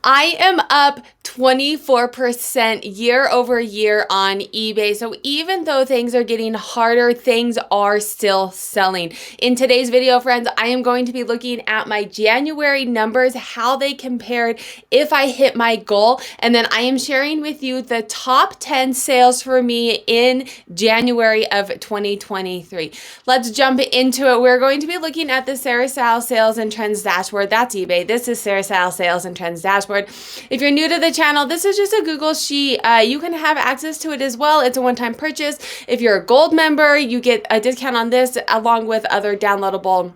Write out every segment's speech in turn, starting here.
I am up 24% year over year on eBay. So even though things are getting harder, things are still selling. In today's video, friends, I am going to be looking at my January numbers, how they compared, if I hit my goal, and then I am sharing with you the top 10 sales for me in January of 2023. Let's jump into it. We're going to be looking at the Sarah Style Sales and Trends dashboard. That's eBay. This is Sarah Style Sales and Trends dashboard. If you're new to the channel, this is just a Google sheet. You can have access to it as well. It's a one-time purchase. If you're a gold member, you get a discount on this along with other downloadable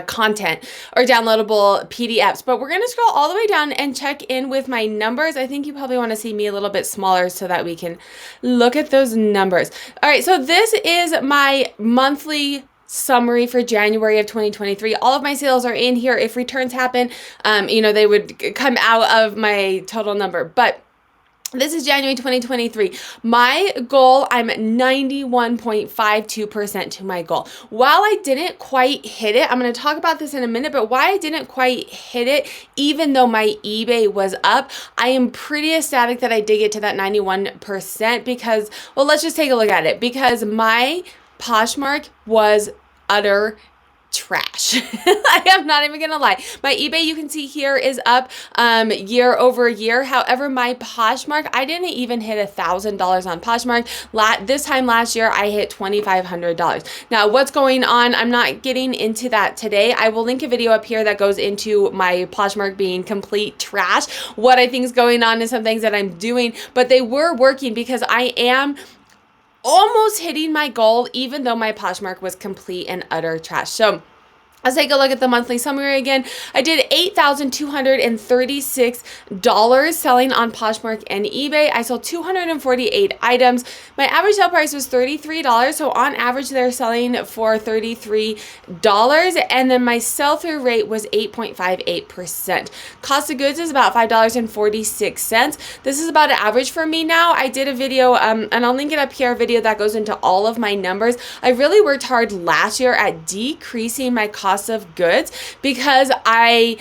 content or downloadable PDFs. But we're going to scroll all the way down and check in with my numbers. I think you probably want to see me a little bit smaller so that we can look at those numbers. All right, so this is my monthly summary for January of 2023. All of my sales are in here. If returns happen, they would come out of my total number. But this is January 2023. My goal, I'm 91.52% to my goal. While I didn't quite hit it, I'm going to talk about this in a minute, but why I didn't quite hit it, even though my eBay was up, I am pretty ecstatic that I did get to that 91% because, well, let's just take a look at it. Because my Poshmark was utter trash. I am not even gonna lie. My eBay, you can see here, is up year over year. However, my Poshmark, I didn't even hit $1,000 on Poshmark. This time last year, I hit $2,500. Now, what's going on? I'm not getting into that today. I will link a video up here that goes into my Poshmark being complete trash. What I think is going on and some things that I'm doing, but they were working because I am almost hitting my goal, even though my Poshmark was complete and utter trash. So let's take a look at the monthly summary again. I did $8,236 selling on Poshmark and eBay. I sold 248 items. My average sale price was $33. So on average, they're selling for $33. And then my sell-through rate was 8.58%. Cost of goods is about $5.46. This is about an average for me now. I did a video, and I'll link it up here, a video that goes into all of my numbers. I really worked hard last year at decreasing my cost of goods because I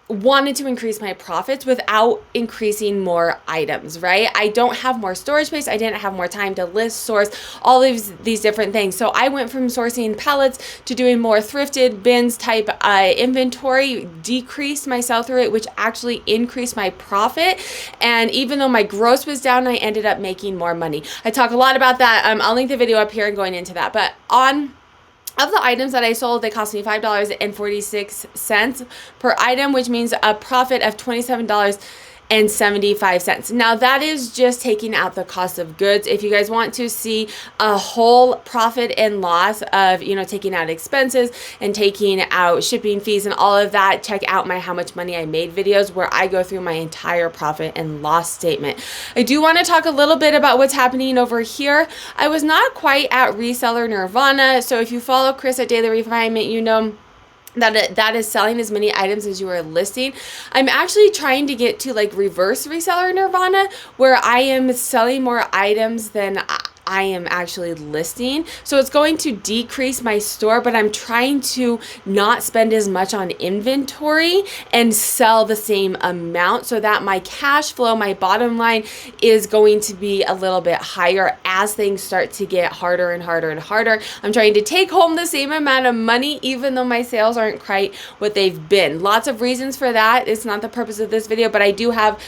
wanted to increase my profits without increasing more items, right? I don't have more storage space. I didn't have more time to list, source, all of these different things. So I went from sourcing pallets to doing more thrifted bins type inventory, decreased my sell-through rate, which actually increased my profit. And even though my gross was down, I ended up making more money. I talk a lot about that. I'll link the video up here and going into that. But of the items that I sold, they cost me $5.46 per item, which means a profit of $27.75. Now that is just taking out the cost of goods. If you guys want to see a whole profit and loss of, taking out expenses and taking out shipping fees and all of that, check out my How Much Money I Made videos where I go through my entire profit and loss statement. I do want to talk a little bit about what's happening over here. I was not quite at reseller nirvana. So if you follow Chris at Daily Refinement, you know that is selling as many items as you are listing. I'm actually trying to get to like reverse reseller nirvana where I am selling more items than I am actually listing. So it's going to decrease my store, but I'm trying to not spend as much on inventory and sell the same amount so that my cash flow, my bottom line is going to be a little bit higher as things start to get harder and harder and harder. I'm trying to take home the same amount of money even though my sales aren't quite what they've been. Lots of reasons for that. It's not the purpose of this video, but I do have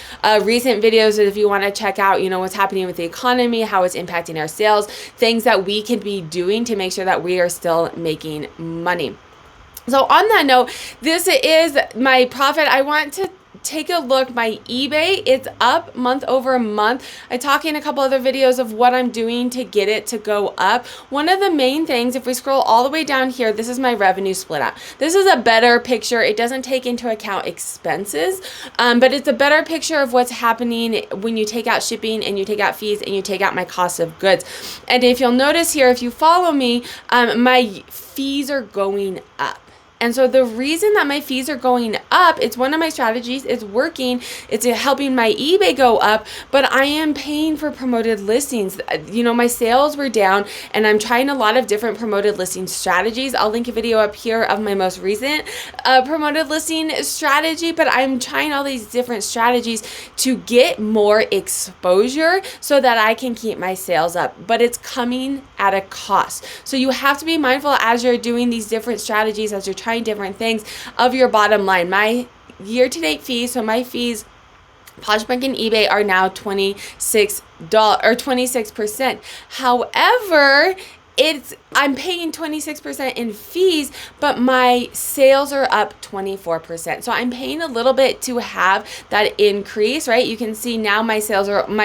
recent videos that if you want to check out, what's happening with the economy, how it's impacting our sales, things that we can be doing to make sure that we are still making money. So on that note, this is my profit. I want to take a look. My eBay, it's up month over month. I talk in a couple other videos of what I'm doing to get it to go up. One of the main things, if we scroll all the way down here, this is my revenue split out. This is a better picture. It doesn't take into account expenses, but it's a better picture of what's happening when you take out shipping and you take out fees and you take out my cost of goods. And if you'll notice here, if you follow me, my fees are going up. And so the reason that my fees are going up, it's one of my strategies, it's working, it's helping my eBay go up, but I am paying for promoted listings. You know, my sales were down, and I'm trying a lot of different promoted listing strategies. I'll link a video up here of my most recent promoted listing strategy, but I'm trying all these different strategies to get more exposure so that I can keep my sales up, but it's coming at a cost. So you have to be mindful as you're doing these different strategies, as you're trying different things, of your bottom line. My year-to-date fees, so my fees, Poshmark and eBay, are now $26 or 26%. However, I'm paying 26% in fees, but my sales are up 24%. So I'm paying a little bit to have that increase, right? You can see now my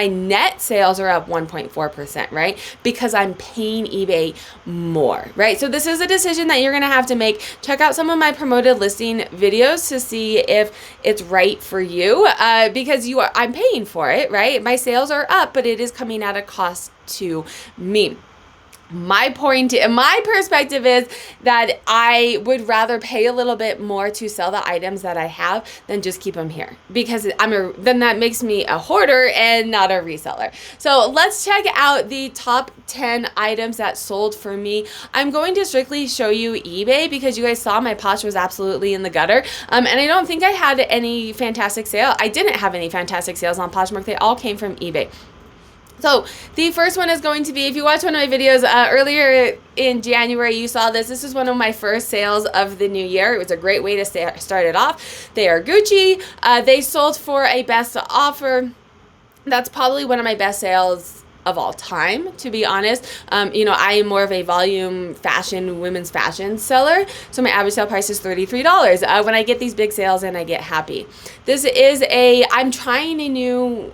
net sales are up 1.4%, right? Because I'm paying eBay more, right? So this is a decision that you're going to have to make. Check out some of my promoted listing videos to see if it's right for you, because I'm paying for it, right? My sales are up, but it is coming at a cost to me. My perspective is that I would rather pay a little bit more to sell the items that I have than just keep them here, because then that makes me a hoarder and not a reseller. So let's check out the top 10 items that sold for me. I'm going to strictly show you eBay because you guys saw my Posh was absolutely in the gutter. And I don't think I had any fantastic sale. I didn't have any fantastic sales on Poshmark. They all came from eBay. So the first one is going to be, if you watched one of my videos earlier in January, you saw this. This is one of my first sales of the new year. It was a great way to start it off. They are Gucci. They sold for a best offer. That's probably one of my best sales of all time, to be honest. You know, I am more of a volume fashion, women's fashion seller. So my average sale price is $33. When I get these big sales in, I get happy. This is I'm trying a new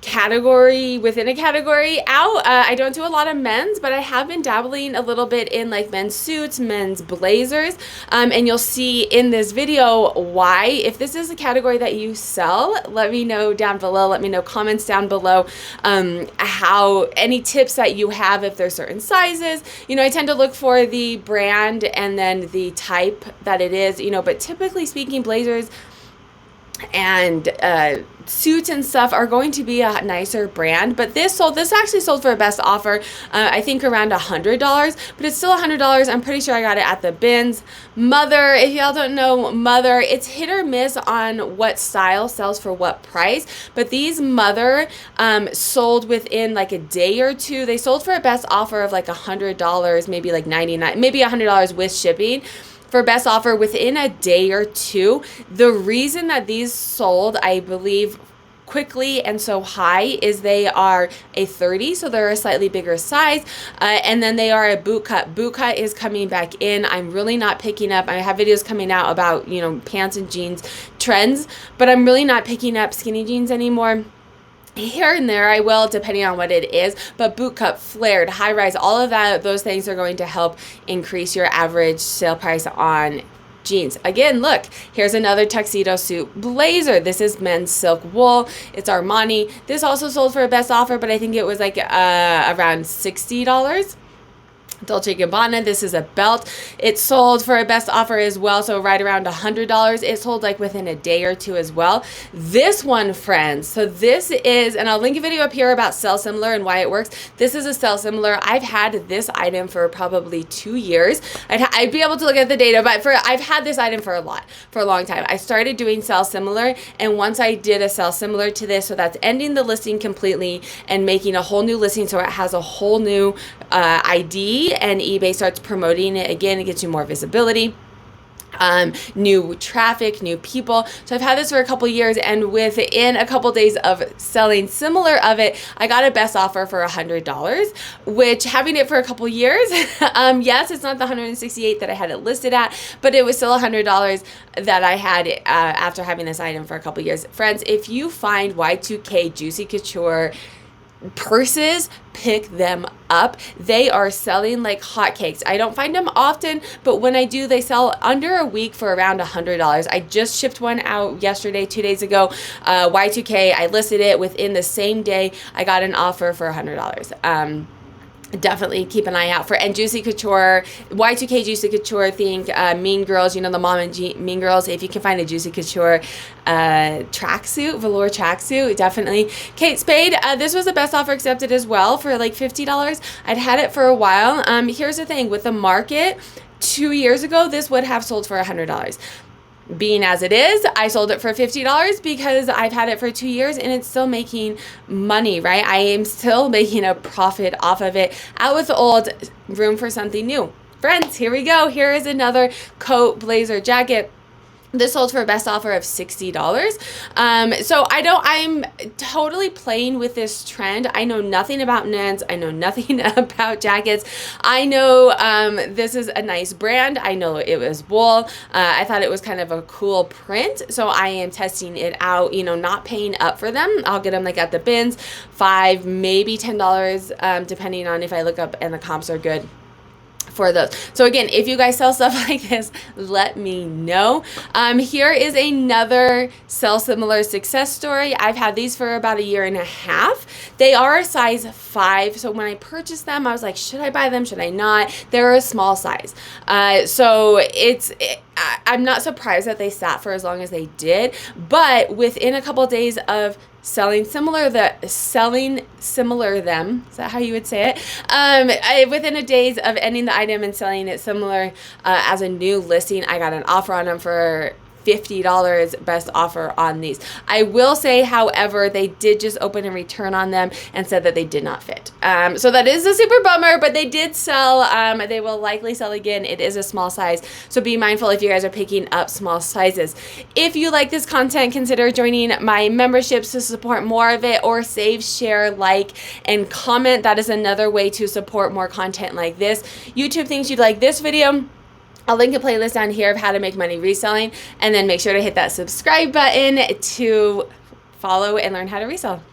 category within a category out. I don't do a lot of men's, but I have been dabbling a little bit in like men's suits, men's blazers, and you'll see in this video why. If this is a category that you sell, let me know down below. Let me know comments down below how any tips that you have, if there's certain sizes. You know, I tend to look for the brand and then the type that it is, you know, but typically speaking, blazers and suits and stuff are going to be a nicer brand. But this actually sold for a best offer, I think around $100, but it's still $100. I'm pretty sure I got it at the bins. Mother, if y'all don't know Mother, it's hit or miss on what style sells for what price, but these Mother sold within like a day or two. They sold for a best offer of like $100, maybe like $99, maybe $100 with shipping. For best offer within a day or two. The reason that these sold, I believe, quickly and so high is they are a 30, so they're a slightly bigger size, and then they are a boot cut. Boot cut is coming back in. I'm really not picking up. I have videos coming out about, you know, pants and jeans trends, but I'm really not picking up skinny jeans anymore. Here and there I will, depending on what it is, but boot cut, flared, high rise, all of that, those things are going to help increase your average sale price on jeans. Again, look, here's another tuxedo suit blazer. This is men's silk wool. It's Armani. This also sold for a best offer, but I think it was like around $60. Dolce & Gabbana, this is a belt. It sold for a best offer as well, so right around $100. It sold like within a day or two as well. This one, friends, so this is, and I'll link a video up here about Sell Similar and why it works. This is a Sell Similar. I've had this item for probably 2 years. I'd be able to look at the data, but I've had this item for a long time. I started doing Sell Similar, and once I did a Sell Similar to this, so that's ending the listing completely and making a whole new listing so it has a whole new ID, and eBay starts promoting it again. It gets you more visibility, new traffic, new people. So I've had this for a couple years, and within a couple days of selling similar of it, I got a best offer for $100, which, having it for a couple years, yes, it's not the $168 that I had it listed at, but it was still $100 that I had after having this item for a couple years. Friends, if you find Y2K Juicy Couture purses, pick them up. They are selling like hotcakes. I don't find them often, but when I do, they sell under a week for around $100. I just shipped one out yesterday, 2 days ago. Y2K, I listed it within the same day. I got an offer for $100. definitely keep an eye out for. And Juicy Couture, Y2K Juicy Couture, think Mean Girls, you know, the mom and Mean Girls. If you can find a Juicy Couture tracksuit, velour tracksuit, definitely. Kate Spade, this was the best offer accepted as well for like $50. I'd had it for a while. Here's the thing with the market, 2 years ago, this would have sold for $100. Being as it is, I sold it for $50 because I've had it for 2 years and it's still making money, right? I am still making a profit off of it. Out with the old, room for something new. Friends, here we go. Here is another coat, blazer, jacket. This sold for a best offer of $60. So I'm totally playing with this trend. I know nothing about knits. I know nothing about jackets. I know this is a nice brand. I know it was wool. I thought it was kind of a cool print. So I am testing it out, you know, not paying up for them. I'll get them like at the bins, $5, maybe $10, depending on if I look up and the comps are good for those. So again, if you guys sell stuff like this, let me know. Here is another sell similar success story. I've had these for about 1.5 years. They are a size 5. So when I purchased them, I was like, should I buy them? Should I not? They're a small size. I'm not surprised that they sat for as long as they did, but within a couple of days of selling similar them, is that how you would say it? Within a days of ending the item and selling it similar as a new listing, I got an offer on them for $50, best offer on these. I will say, however, they did just open a return on them and said that they did not fit. So that is a super bummer, but they did sell. They will likely sell again. It is a small size, so be mindful if you guys are picking up small sizes. If you like this content, consider joining my memberships to support more of it, or save, share, like, and comment. That is another way to support more content like this. YouTube thinks you'd like this video. I'll link a playlist down here of how to make money reselling, and then make sure to hit that subscribe button to follow and learn how to resell.